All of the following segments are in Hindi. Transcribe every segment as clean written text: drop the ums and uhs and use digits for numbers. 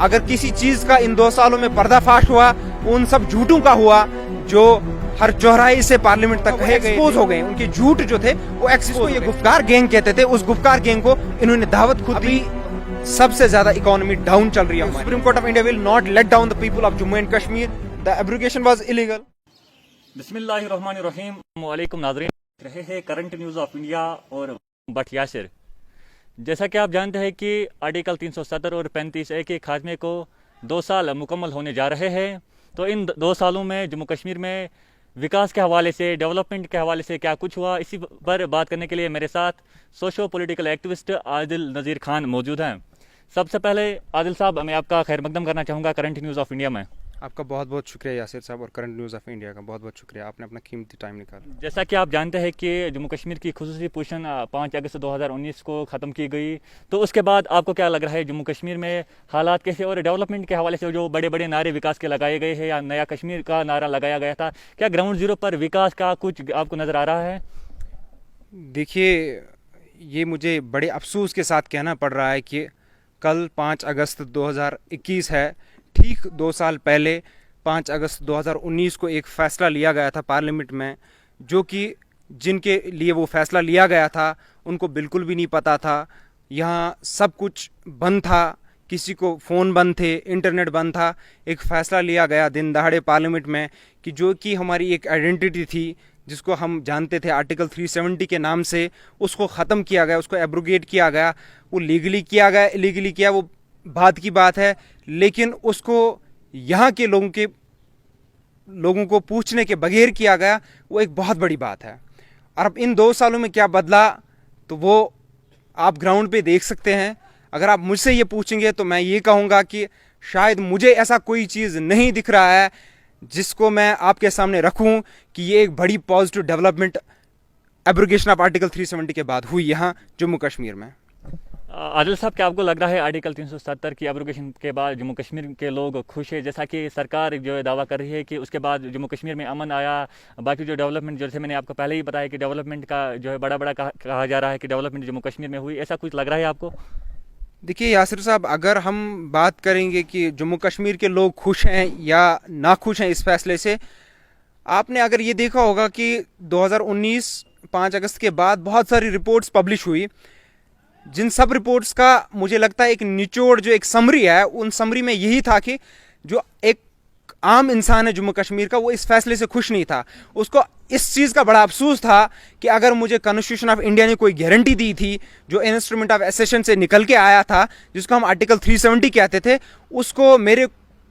अगर किसी चीज का इन 2 सालों में पर्दाफाश हुआ, उन सब झूठों का हुआ जो हर चौराहे से पार्लियामेंट तक एक्सपोज हो गए। उनके झूठ जो थे वो एक्सपोज। ये गुफ्कार गैंग कहते थे, उस गुफ्कार गैंग को इन्होंने दावत खुद दी। सबसे ज्यादा इकोनॉमी डाउन चल रही है। Supreme court of India will not let down the people of Jammu and Kashmir. The abrogation was illegal. बिस्मिल्लाहिर्रहमानिर्रहीम। वालेकुम नाज़रीन, रहे हैं करंट न्यूज़ ऑफ इंडिया और बट यासिर। जैसा कि आप जानते हैं कि आर्टिकल 370 और 35A के खात्मे को 2 साल मुकम्मल होने जा रहे हैं। तो इन 2 सालों में जम्मू कश्मीर में विकास के हवाले से, डेवलपमेंट के हवाले से क्या कुछ हुआ, इसी पर बात करने के लिए मेरे साथ सोशो पॉलिटिकल एक्टिविस्ट आदिल नज़ीर खान मौजूद हैं। सबसे पहले आदिल साहब, मैं आपका खैर मकदम करना चाहूँगा करंट न्यूज़ ऑफ इंडिया में। आपका बहुत बहुत शुक्रिया यासिर साहब, और करंट न्यूज़ ऑफ इंडिया का बहुत बहुत शुक्रिया, आपने अपना कीमती टाइम निकाला। जैसा कि आप जानते हैं कि जम्मू कश्मीर की खुसूसी पोजीशन 5 अगस्त 2019 को ख़त्म की गई। तो उसके बाद आपको क्या लग रहा है जम्मू कश्मीर में हालात कैसे, और डेवलपमेंट के हवाले से जो बड़े बड़े नारे विकास के लगाए गए हैं या नया कश्मीर का नारा लगाया गया था, क्या ग्राउंड जीरो पर विकास का कुछ आपको नज़र आ रहा है? देखिए, ये मुझे बड़े अफसोस के साथ कहना पड़ रहा है कि कल 5 अगस्त 2021 है। ठीक 2 साल पहले 5 अगस्त 2019 को एक फ़ैसला लिया गया था पार्लियामेंट में, जो कि जिनके लिए वो फ़ैसला लिया गया था उनको बिल्कुल भी नहीं पता था। यहाँ सब कुछ बंद था, किसी को फ़ोन बंद थे, इंटरनेट बंद था। एक फ़ैसला लिया गया दिन दहाड़े पार्लियामेंट में कि जो कि हमारी एक आइडेंटिटी थी, जिसको हम जानते थे आर्टिकल 370 के नाम से, उसको ख़त्म किया गया, उसको एब्रोगेट किया गया। वो लीगली किया गया, इलीगली किया, वो बात की बात है, लेकिन उसको यहाँ के लोगों को पूछने के बगैर किया गया, वो एक बहुत बड़ी बात है। और अब इन 2 सालों में क्या बदला, तो वो आप ग्राउंड पे देख सकते हैं। अगर आप मुझसे ये पूछेंगे तो मैं ये कहूँगा कि शायद मुझे ऐसा कोई चीज़ नहीं दिख रहा है जिसको मैं आपके सामने रखूँ कि ये एक बड़ी positive development abrogation of article 370 के बाद हुई यहाँ जम्मू कश्मीर में। आदिल साहब, क्या आपको लग रहा है आर्टिकल 370 की एब्रोगेशन के बाद जम्मू कश्मीर के लोग खुश है? जैसा कि सरकार जो है दावा कर रही है कि उसके बाद जम्मू कश्मीर में अमन आया, बाकी जो डेवलपमेंट, जैसे मैंने आपको पहले ही बताया कि डेवलपमेंट का जो है बड़ा कहा जा रहा है कि डेवलपमेंट जम्मू कश्मीर में हुई, ऐसा कुछ लग रहा है आपको? देखिए यासिर साहब, अगर हम बात करेंगे कि जम्मू कश्मीर के लोग खुश हैं या नाखुश हैं इस फैसले से, आपने अगर ये देखा होगा कि 2019 5 अगस्त के बाद बहुत सारी रिपोर्ट्स पब्लिश हुई, जिन सब रिपोर्ट्स का मुझे लगता है एक निचोड़, जो एक समरी है, उन समरी में यही था कि जो एक आम इंसान है जम्मू कश्मीर का, वो इस फैसले से खुश नहीं था। उसको इस चीज़ का बड़ा अफसोस था कि अगर मुझे कॉन्स्टिट्यूशन ऑफ इंडिया ने कोई गारंटी दी थी, जो इंस्ट्रूमेंट ऑफ एसेशन से निकल के आया था, जिसको हम आर्टिकल 370 कहते थे, उसको मेरे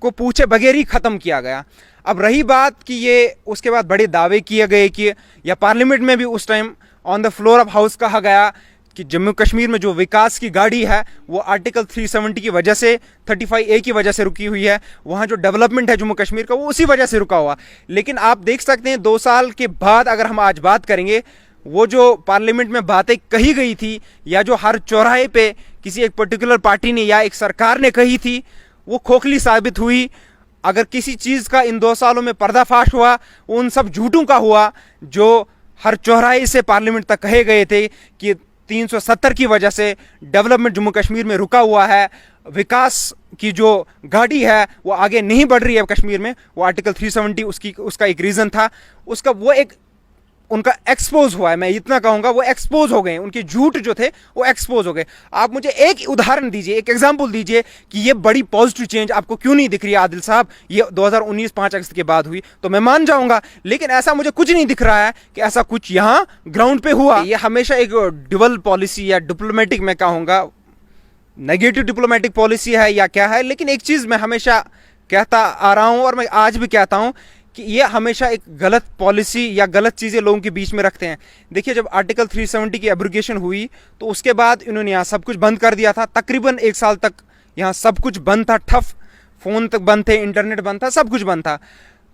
को पूछे बगैर ही ख़त्म किया गया। अब रही बात कि ये उसके बाद बड़े दावे किए गए कि, या पार्लियामेंट में भी उस time on the floor of house कहा गया कि जम्मू कश्मीर में जो विकास की गाड़ी है वो आर्टिकल 370 की वजह से, 35A की वजह से रुकी हुई है। वहाँ जो डेवलपमेंट है जम्मू कश्मीर का, वो उसी वजह से रुका हुआ। लेकिन आप देख सकते हैं 2 साल के बाद अगर हम आज बात करेंगे, वो जो पार्लियामेंट में बातें कही गई थी, या जो हर चौराहे पे किसी एक पर्टिकुलर पार्टी ने या एक सरकार ने कही थी, वो खोखली साबित हुई। अगर किसी चीज़ का इन 2 सालों में पर्दाफाश हुआ, उन सब झूठों का हुआ जो हर चौराहे से पार्लियामेंट तक कहे गए थे कि 370 की वजह से डेवलपमेंट जम्मू कश्मीर में रुका हुआ है, विकास की जो गाड़ी है वो आगे नहीं बढ़ रही है कश्मीर में। वो आर्टिकल 370 उसका एक रीज़न था। उसका वो एक उनका एक्सपोज हुआ है, मैं इतना कहूँगा, वो एक्सपोज हो गए, उनके झूठ जो थे वो एक्सपोज हो गए। आप मुझे एक उदाहरण दीजिए, एक एग्जाम्पल दीजिए कि ये बड़ी पॉजिटिव चेंज आपको क्यों नहीं दिख रही है आदिल साहब, ये 2019 5 अगस्त के बाद हुई तो मैं मान जाऊँगा, लेकिन ऐसा मुझे कुछ नहीं दिख रहा है कि ऐसा कुछ यहाँ ग्राउंड पे हुआ। ये हमेशा एक डुअल पॉलिसी या डिप्लोमेटिक, मैं कहूँगा नेगेटिव डिप्लोमेटिक पॉलिसी है या क्या है, लेकिन एक चीज़ मैं हमेशा कहता आ रहा हूँ और मैं आज भी कहता हूँ कि ये हमेशा एक गलत पॉलिसी या गलत चीज़ें लोगों के बीच में रखते हैं। देखिए, जब आर्टिकल 370 की एब्रोगेशन हुई तो उसके बाद इन्होंने यहाँ सब कुछ बंद कर दिया था। तकरीबन 1 साल तक यहाँ सब कुछ बंद था, ठफ, फ़ोन तक बंद थे, इंटरनेट बंद था, सब कुछ बंद था।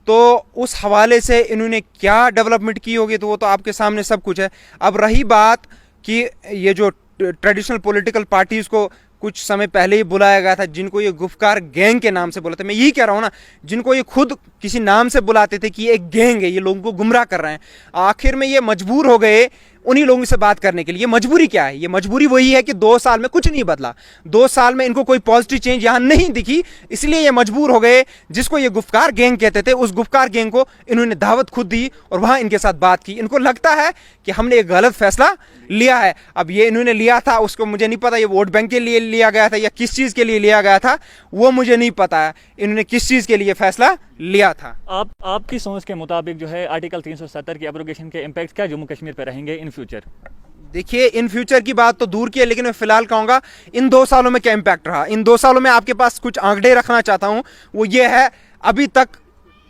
तो उस हवाले से इन्होंने क्या डेवलपमेंट की होगी तो वो तो आपके सामने सब कुछ है। अब रही बात कि ये जो ट्रेडिशनल पॉलिटिकल पार्टीज़ को कुछ समय पहले ही बुलाया गया था, जिनको ये गुफ्कार गैंग के नाम से बोला था, मैं यही कह रहा हूँ ना, जिनको ये खुद किसी नाम से बुलाते थे कि ये एक गैंग है, ये लोगों को गुमराह कर रहे हैं, आखिर में ये मजबूर हो गए उन्हीं लोगों से बात करने के लिए। ये मजबूरी क्या है? ये मजबूरी वही है कि 2 साल में कुछ नहीं बदला, 2 साल में इनको कोई पॉजिटिव चेंज यहां नहीं दिखी, इसलिए ये मजबूर हो गए। जिसको ये गुफ्कार गैंग कहते थे, उस गुफ्कार गैंग को इन्होंने दावत खुद दी और वहां इनके साथ बात की। इनको लगता है कि हमने एक गलत फैसला लिया है। अब ये इन्होंने लिया था, उसको मुझे नहीं पता ये वोट बैंक के लिए लिया गया था या किस चीज के लिए लिया गया था, वो मुझे नहीं पता है इन्होंने किस चीज के लिए फैसला लिया था। आपकी सोच के मुताबिक जो है आर्टिकल 370 की एब्रोगेशन के इम्पैक्ट क्या जम्मू कश्मीर पर रहेंगे इन फ्यूचर? देखिए, इन फ्यूचर की बात तो दूर की है, लेकिन मैं फिलहाल कहूंगा इन 2 सालों में क्या इम्पैक्ट रहा। इन 2 सालों में आपके पास कुछ आंकड़े रखना चाहता हूं, वो ये है अभी तक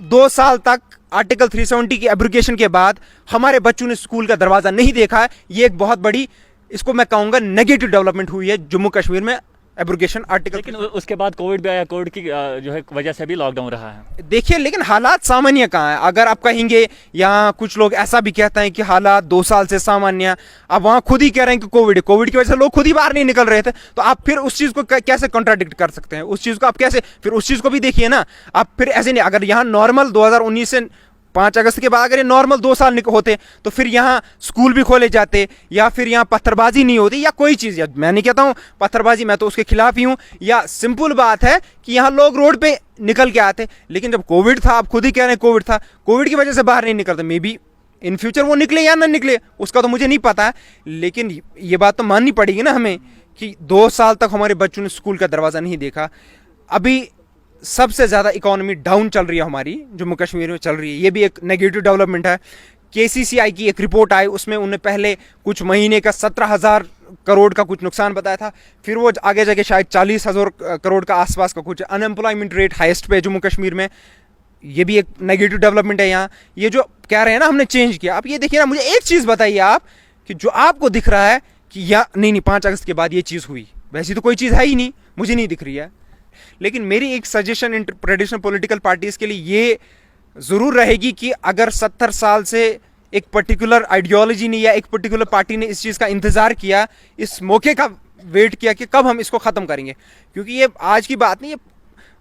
2 साल तक आर्टिकल 370 की एब्रोगेशन के बाद हमारे बच्चों ने स्कूल का दरवाजा नहीं देखा है। ये एक बहुत बड़ी, इसको मैं कहूंगा नेगेटिव डेवलपमेंट हुई है जम्मू कश्मीर में एब्रोगेशन आर्टिकल। लेकिन उसके बाद कोविड भी आया, कोविड की जो है वजह से भी लॉकडाउन रहा है। देखिए, लेकिन हालात सामान्य कहाँ है? अगर आप कहेंगे, यहाँ कुछ लोग ऐसा भी कहते हैं कि हालात 2 साल से सामान्य, अब वहाँ खुद ही कह रहे हैं कि कोविड की वजह से लोग खुद ही बाहर नहीं निकल रहे थे, तो आप फिर उस चीज़ को कैसे कॉन्ट्राडिक्ट कर सकते हैं? उस चीज़ को आप कैसे, फिर उस चीज़ को भी देखिए ना। आप फिर ऐसे नहीं, अगर यहाँ नॉर्मल 2019 से 5 अगस्त के बाद अगर ये नॉर्मल 2 साल होते तो फिर यहाँ स्कूल भी खोले जाते, या फिर यहाँ पत्थरबाजी नहीं होती, या कोई चीज़, या मैं नहीं कहता हूँ पत्थरबाजी, मैं तो उसके खिलाफ ही हूँ, या सिंपल बात है कि यहाँ लोग रोड पे निकल के आते। लेकिन जब कोविड था, आप खुद ही कह रहे हैं कोविड था, कोविड की वजह से बाहर नहीं निकलते। मे बी इन फ्यूचर वो निकले या ना निकले, उसका तो मुझे नहीं पता है, लेकिन ये बात तो माननी पड़ेगी ना हमें कि 2 साल तक हमारे बच्चों ने स्कूल का दरवाज़ा नहीं देखा। अभी सबसे ज़्यादा इकोनॉमी डाउन चल रही है हमारी, जम्मू कश्मीर में चल रही है, ये भी एक नेगेटिव डेवलपमेंट है। केसीसीआई की एक रिपोर्ट आई, उसमें उन्होंने पहले कुछ महीने का 17,000 करोड़ का कुछ नुकसान बताया था, फिर वो आगे जाके शायद 40,000 करोड़ का आसपास का कुछ। अनएम्प्लॉयमेंट रेट हाईएस्ट पे जम्मू कश्मीर में, ये भी एक नेगेटिव डेवलपमेंट है यहाँ। ये जो कह रहे हैं ना हमने चेंज किया, आप ये देखिए ना, मुझे एक चीज़ बताइए आप कि जो आपको दिख रहा है कि या नहीं 5 अगस्त के बाद ये चीज़ हुई, वैसी तो कोई चीज़ है ही नहीं, मुझे नहीं दिख रही है। लेकिन मेरी एक suggestion in traditional political parties के लिए ये जरूर रहेगी कि अगर 70 साल से एक पर्टिकुलर आइडियोलॉजी ने या एक पर्टिकुलर पार्टी ने इस चीज़ का इंतजार किया, इस मौके का वेट किया कि कब हम इसको ख़त्म करेंगे, क्योंकि ये आज की बात नहीं, ये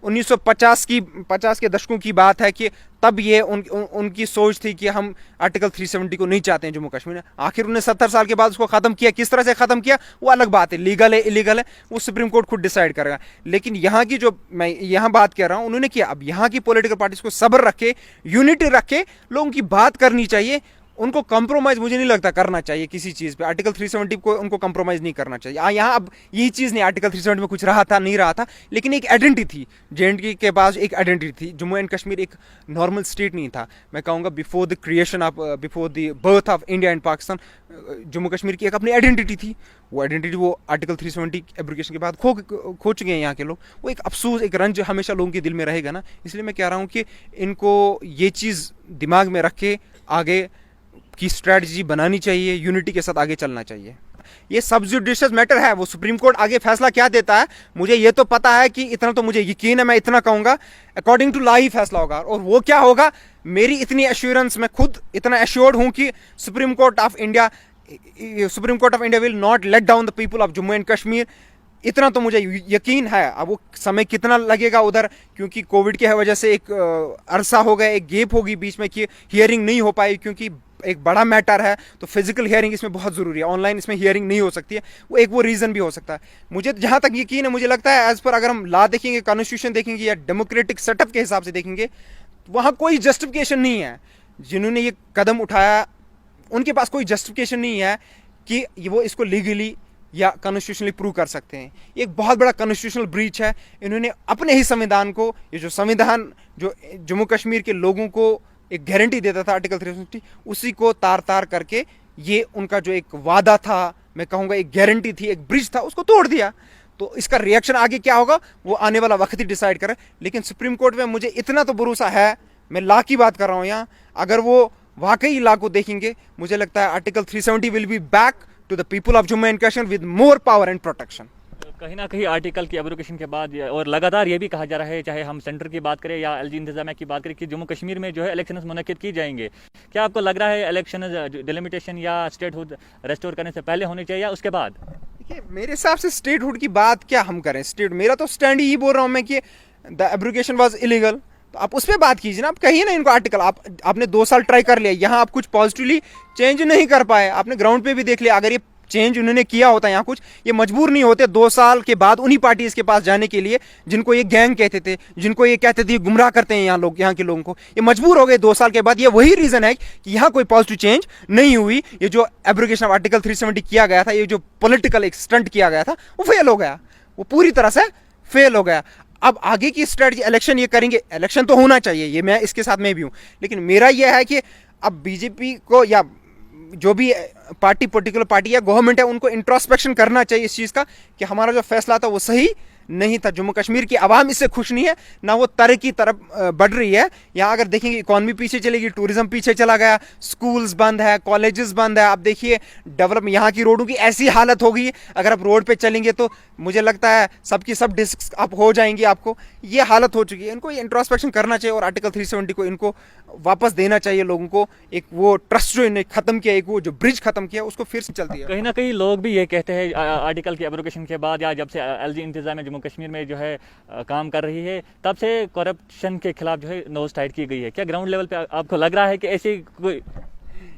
50 के दशकों की बात है कि तब ये उनकी सोच थी कि हम आर्टिकल 370 को नहीं चाहते हैं जम्मू कश्मीर में। आखिर उन्हें 70 साल के बाद उसको ख़त्म किया, किस तरह से ख़त्म किया वो अलग बात है, लीगल है इलीगल है वो सुप्रीम कोर्ट खुद डिसाइड करेगा। लेकिन यहाँ की जो मैं यहाँ बात कर रहा हूँ उन्होंने किया। अब यहाँ की पॉलिटिकल पार्टीज को सब्र रखे, यूनिटी रखे, लोगों की बात करनी चाहिए, उनको कंप्रोमाइज़ मुझे नहीं लगता करना चाहिए किसी चीज़ पे। आर्टिकल 370 को उनको कंप्रोमाइज़ नहीं करना चाहिए। यहाँ अब यही चीज़ नहीं, आर्टिकल 370 में कुछ रहा था नहीं रहा था, लेकिन एक आइडेंटिटी थी, जेएंडके के पास एक आइडेंटिटी थी। जम्मू एंड कश्मीर एक नॉर्मल स्टेट नहीं था, मैं कहूँगा before the creation of, before the birth of India and Pakistan, Jammu Kashmir की एक अपनी आइडेंटिटी थी। वो आइडेंटिटी वो आर्टिकल 370 एब्रोगेशन के बाद खो चुके हैं यहाँ के लोग। वो एक अफसोस, एक रंज हमेशा लोगों के दिल में रहेगा ना। इसलिए मैं कह रहा हूँ कि इनको ये चीज़ दिमाग में रख के आगे की स्ट्रैटेजी बनानी चाहिए, यूनिटी के साथ आगे चलना चाहिए। ये सब जुडिशियस मैटर है, वो सुप्रीम कोर्ट आगे फैसला क्या देता है मुझे ये तो पता है कि इतना तो मुझे यकीन है, मैं इतना कहूँगा अकॉर्डिंग टू लॉ ही फैसला होगा। और वो क्या होगा, मेरी इतनी एश्योरेंस, मैं खुद इतना एश्योर्ड हूँ कि supreme court of India will not let down the people of Jammu and Kashmir, इतना तो मुझे यकीन है। अब वो समय कितना लगेगा उधर, क्योंकि कोविड की वजह से एक अरसा हो गया, एक गैप होगी बीच में कि हियरिंग नहीं हो पाई, क्योंकि एक बड़ा मैटर है तो फिजिकल हियरिंग इसमें बहुत ज़रूरी है, ऑनलाइन इसमें हियरिंग नहीं हो सकती है। वो रीज़न भी हो सकता है। मुझे जहाँ तक यकीन है, मुझे लगता है एज पर अगर हम लॉ देखेंगे, कॉन्स्टिट्यूशन देखेंगे या डेमोक्रेटिक सेटअप के हिसाब से देखेंगे, तो वहाँ कोई जस्टिफिकेशन नहीं है। जिन्होंने ये कदम उठाया उनके पास कोई जस्टिफिकेशन नहीं है कि वो इसको लीगली या कॉन्स्टिट्यूशनली प्रूव कर सकते हैं। ये एक बहुत बड़ा कॉन्स्टिट्यूशनल ब्रीच है। इन्होंने अपने ही संविधान को, ये जो संविधान जो जम्मू कश्मीर के लोगों को एक गारंटी देता था आर्टिकल 370, उसी को तार तार करके ये उनका जो एक वादा था, मैं कहूँगा एक गारंटी थी, एक ब्रिज था, उसको तोड़ दिया। तो इसका रिएक्शन आगे क्या होगा वो आने वाला वक्त ही डिसाइड करे। लेकिन सुप्रीम कोर्ट में मुझे इतना तो भरोसा है, मैं लॉ की बात कर रहा हूँ यहाँ, अगर वो वाकई लॉ को देखेंगे, मुझे लगता है article 370 will be back to the people of Jammu and Kashmir with more power and protection. कहीं ना कहीं आर्टिकल की एब्रोगेशन के बाद और लगातार ये भी कहा जा रहा है, चाहे हम सेंटर की बात करें या एलजी इंतजामिया की बात करें, कि जम्मू कश्मीर में जो है इलेक्शन मुनक्किद की जाएंगे। क्या आपको लग रहा है इलेक्शन डिलिमिटेशन या स्टेटहुड रेस्टोर करने से पहले होनी चाहिए या उसके बाद? देखिए, मेरे हिसाब से स्टेटहुड की बात क्या हम करें, मेरा तो स्टैंड ही बोल रहा हूँ मैं कि द एब्रोगेशन वाज इलीगल, तो आप उस पर बात कीजिए ना, आप कहिए ना इनको आर्टिकल। आपने 2 साल ट्राई कर लिया, यहाँ आप कुछ पॉजिटिवली चेंज नहीं कर पाए। आपने ग्राउंड पे भी देख लिया, अगर ये चेंज उन्होंने किया होता यहाँ कुछ, ये मजबूर नहीं होते 2 साल के बाद उन्हीं पार्टीज के पास जाने के लिए जिनको ये गैंग कहते थे, जिनको ये कहते थे गुमराह करते हैं यहाँ लोग, यहाँ के लोगों को। ये मजबूर हो गए 2 साल के बाद। ये वही रीजन है कि यहाँ कोई पॉजिटिव चेंज नहीं हुई। ये जो एब्रोगेशन ऑफ आर्टिकल 370 किया गया था, ये जो पॉलिटिकल एक स्टंट किया गया था, वो फेल हो गया, वो पूरी तरह से फेल हो गया। अब आगे की स्ट्रेटजी, इलेक्शन ये करेंगे, इलेक्शन तो होना चाहिए, ये मैं इसके साथ में भी हूं, लेकिन मेरा यह है कि अब बीजेपी को या जो भी पार्टी, पर्टिकुलर पार्टी या गवर्नमेंट है, उनको इंट्रोस्पेक्शन करना चाहिए इस चीज़ का कि हमारा जो फैसला था वो सही नहीं था। जम्मू कश्मीर की आवाम इससे खुश नहीं है, ना वो तरक्की की तरफ बढ़ रही है। यहाँ अगर देखेंगे इकॉनमी पीछे चलेगी, टूरिज्म पीछे चला गया, स्कूल्स बंद है, कॉलेजेस बंद है। आप देखिए डेवलप, यहाँ की रोडों की ऐसी हालत हो गई, अगर आप रोड पे चलेंगे तो मुझे लगता है सबकी सब डिस्क अप हो जाएंगी आपको। ये हालत हो चुकी है। इनको इंट्रोस्पेक्शन करना चाहिए और आर्टिकल 370 को इनको वापस देना चाहिए लोगों को। एक वो ट्रस्ट जो इन्हें खत्म किया, एक वो जो ब्रिज खत्म किया, उसको फिर से चलती है। कहीं ना कहीं लोग भी ये कहते हैं आर्टिकल की एब्रोगेशन के बाद या जब से एलजी इंतजाम जम्मू कश्मीर में जो है काम कर रही है, तब से करप्शन के खिलाफ जो है नोज टाइट की गई है। क्या ग्राउंड लेवल पे आपको लग रहा है कि ऐसी कोई?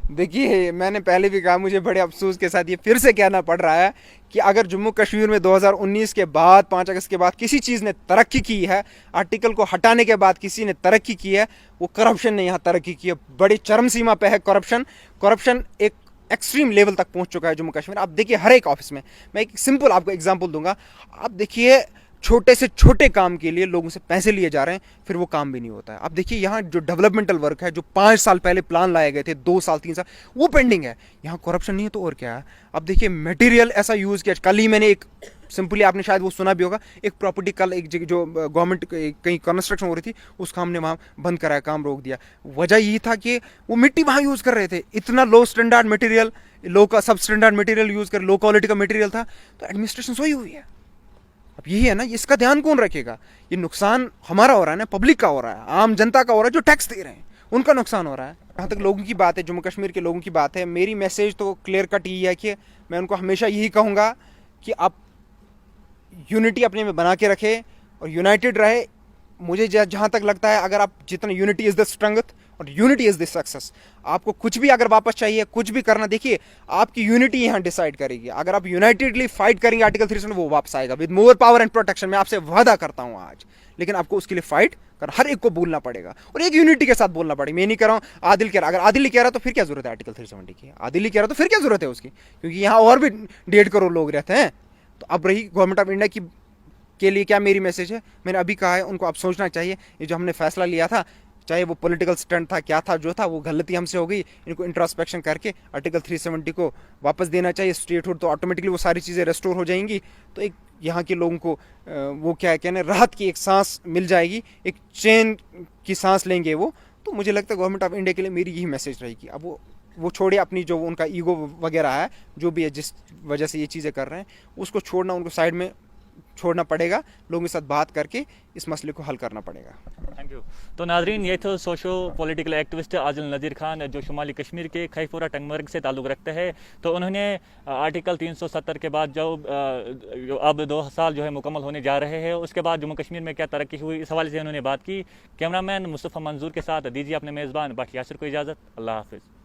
देखिए, मैंने पहले भी कहा, मुझे बड़े अफसोस के साथ ये फिर से कहना पड़ रहा है कि अगर जम्मू कश्मीर में 2019 के बाद, 5 अगस्त के बाद किसी चीज़ ने तरक्की की है, आर्टिकल को हटाने के बाद किसी ने तरक्की की है, वो करप्शन ने यहाँ तरक्की की है। बड़ी चरम सीमा पे है करप्शन। करप्शन एक एक्सट्रीम लेवल तक पहुँच चुका है जम्मू कश्मीर। आप देखिए हर एक ऑफिस में, मैं एक सिंपल आपको एग्जाम्पल दूंगा। आप देखिए छोटे से छोटे काम के लिए लोगों से पैसे लिए जा रहे हैं, फिर वो काम भी नहीं होता है। अब देखिए यहाँ जो डेवलपमेंटल वर्क है, जो 5 साल पहले प्लान लाए गए थे, 2 साल 3 साल, वो पेंडिंग है। यहाँ करप्शन नहीं है तो और क्या है। अब देखिए मटेरियल ऐसा यूज़ किया, कल ही मैंने एक सिंपली, आपने शायद वो सुना भी होगा, एक प्रॉपर्टी कल एक जगह जो गवर्नमेंट कहीं कंस्ट्रक्शन हो रही थी, उसका हमने वहाँ बंद कराया, काम रोक दिया। वजह यही था कि वो मिट्टी वहाँ यूज़ कर रहे थे, इतना लो स्टैंडर्ड मटेरियल, लो का सब स्टैंडर्ड मटेरियल यूज़ कर, लो क्वालिटी का मटेरियल था। तो एडमिनिस्ट्रेशन सोई हुई है। अब यही है ना, इसका ध्यान कौन रखेगा? ये नुकसान हमारा हो रहा है ना, पब्लिक का हो रहा है, आम जनता का हो रहा है, जो टैक्स दे रहे हैं उनका नुकसान हो रहा है। जहाँ तक लोगों की बात है, जम्मू कश्मीर के लोगों की बात है, मेरी मैसेज तो क्लियर कट यही है कि मैं उनको हमेशा यही कहूँगा कि आप यूनिटी अपने में बना के रखे और यूनाइटेड रहे। मुझे जहाँ तक लगता है, अगर आप जितना, यूनिटी इज़ द स्ट्रेंथ और यूनिटी इज़ द सक्सेस। आपको कुछ भी अगर वापस चाहिए, कुछ भी करना, देखिए आपकी यूनिटी यहाँ डिसाइड करेगी। अगर आप यूनाइटेडली फाइट करेंगे आर्टिकल 370, वो वापस आएगा with more power and protection. मैं आपसे वादा करता हूँ आज, लेकिन आपको उसके लिए फाइट कर, हर एक को बोलना पड़ेगा और एक यूनिटी के साथ बोलना पड़ेगा। मैं नहीं कह रहा हूँ आदिल कह रहा, अगर आदिल ही कह रहा तो फिर क्या जरूरत है आर्टिकल 370 की? आदिल ही कह रहा तो फिर क्या जरूरत है उसकी? क्योंकि यहाँ और भी 1.5 करोड़ लोग रहते हैं। तो अब रही गवर्नमेंट ऑफ इंडिया की के लिए क्या मेरी मैसेज है, मैंने अभी कहा है, उनको अब सोचना चाहिए। ये जो हमने फैसला लिया था, चाहे वो पॉलिटिकल स्टंट था, क्या था, जो था, वो गलती हमसे हो गई। इनको इंट्रोस्पेक्शन करके आर्टिकल 370 को वापस देना चाहिए। स्टेटहुड तो ऑटोमेटिकली वो सारी चीज़ें रेस्टोर हो जाएंगी। तो एक यहाँ के लोगों को वो क्या है कहने, राहत की एक सांस मिल जाएगी, एक चैन की सांस लेंगे वो। तो मुझे लगता है गवर्नमेंट ऑफ इंडिया के लिए मेरी यही मैसेज रहेगी। अब वो छोड़े अपनी जो उनका ईगो वगैरह है, जो भी है, जिस वजह से ये चीज़ें कर रहे हैं, उसको छोड़ना, उनको साइड में छोड़ना पड़ेगा। लोगों के साथ बात करके इस मसले को हल करना पड़ेगा। Thank you. तो नाजरीन, ये तो सोशो पॉलिटिकल एक्टिविस्ट आदिल नज़ीर खान, जो शुमाली कश्मीर के खैफुरा टंगमर्ग से ताल्लुक़ रखते हैं। तो उन्होंने आर्टिकल 370 के बाद जो अब 2 साल जो है मुकम्मल होने जा रहे हैं, उसके बाद जम्मू कश्मीर में क्या तरक्की हुई, इस हवाले से उन्होंने बात की। कैमरामैन मुस्तफ़ा मंजूर के साथ दीजिए अपने मेज़बान भट्ट यासिर को इजाज़त। अल्लाह हाफिज़।